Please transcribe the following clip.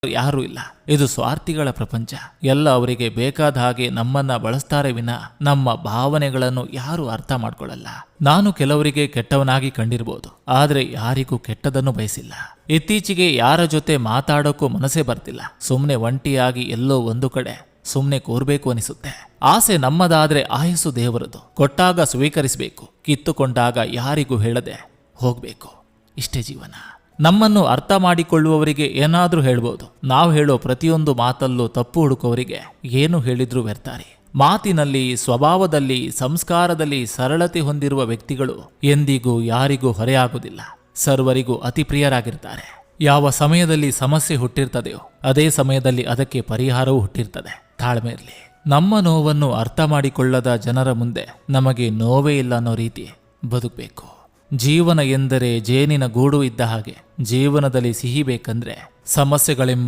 ಯಾರೂ ಇಲ್ಲ. ಇದು ಸ್ವಾರ್ಥಿಗಳ ಪ್ರಪಂಚ. ಎಲ್ಲ ಅವರಿಗೆ ಬೇಕಾದ ಹಾಗೆ ನಮ್ಮನ್ನ ಬಳಸ್ತಾರೆ ವಿನ ನಮ್ಮ ಭಾವನೆಗಳನ್ನು ಯಾರು ಅರ್ಥ ಮಾಡ್ಕೊಳ್ಳಲ್ಲ. ನಾನು ಕೆಲವರಿಗೆ ಕೆಟ್ಟವನಾಗಿ ಕಂಡಿರ್ಬೋದು, ಆದ್ರೆ ಯಾರಿಗೂ ಕೆಟ್ಟದನ್ನು ಬಯಸಿಲ್ಲ. ಇತ್ತೀಚೆಗೆ ಯಾರ ಜೊತೆ ಮಾತಾಡೋಕ್ಕೂ ಮನಸ್ಸೇ ಬರ್ತಿಲ್ಲ. ಸುಮ್ಮನೆ ಒಂಟಿಯಾಗಿ ಎಲ್ಲೋ ಒಂದು ಕಡೆ ಸುಮ್ಮನೆ ಕೂರ್ಬೇಕು ಅನಿಸುತ್ತೆ. ಆಸೆ ನಮ್ಮದಾದ್ರೆ ಆಯಸ್ಸು ದೇವರದು. ಕೊಟ್ಟಾಗ ಸ್ವೀಕರಿಸಬೇಕು, ಕಿತ್ತುಕೊಂಡಾಗ ಯಾರಿಗೂ ಹೇಳದೆ ಹೋಗ್ಬೇಕು. ಇಷ್ಟೇ ಜೀವನ. ನಮ್ಮನ್ನು ಅರ್ಥ ಮಾಡಿಕೊಳ್ಳುವವರಿಗೆ ಏನಾದ್ರೂ ಹೇಳ್ಬೋದು. ನಾವು ಹೇಳೋ ಪ್ರತಿಯೊಂದು ಮಾತಲ್ಲೂ ತಪ್ಪು ಹುಡುಕೋವರಿಗೆ ಏನು ಹೇಳಿದ್ರೂ ವ್ಯರ್ಥಾರಿ. ಮಾತಿನಲ್ಲಿ, ಸ್ವಭಾವದಲ್ಲಿ, ಸಂಸ್ಕಾರದಲ್ಲಿ ಸರಳತೆ ಹೊಂದಿರುವ ವ್ಯಕ್ತಿಗಳು ಎಂದಿಗೂ ಯಾರಿಗೂ ಹೊರೆಯಾಗುವುದಿಲ್ಲ. ಸರ್ವರಿಗೂ ಅತಿ ಪ್ರಿಯರಾಗಿರ್ತಾರೆ. ಯಾವ ಸಮಯದಲ್ಲಿ ಸಮಸ್ಯೆ ಹುಟ್ಟಿರ್ತದೆಯೋ ಅದೇ ಸಮಯದಲ್ಲಿ ಅದಕ್ಕೆ ಪರಿಹಾರವೂ ಹುಟ್ಟಿರ್ತದೆ. ತಾಳ್ಮೆ ಇರಲಿ. ನಮ್ಮ ನೋವನ್ನು ಅರ್ಥ ಮಾಡಿಕೊಳ್ಳದ ಜನರ ಮುಂದೆ ನಮಗೆ ನೋವೇ ಇಲ್ಲ ಅನ್ನೋ ರೀತಿ ಬದುಕಬೇಕು. ಜೀವನ ಎಂದರೆ ಜೇನಿನ ಗೂಡು ಇದ್ದ ಹಾಗೆ. ಜೀವನದಲ್ಲಿ ಸಿಹಿ ಬೇಕಂದ್ರೆ ಸಮಸ್ಯೆಗಳೆಂಬ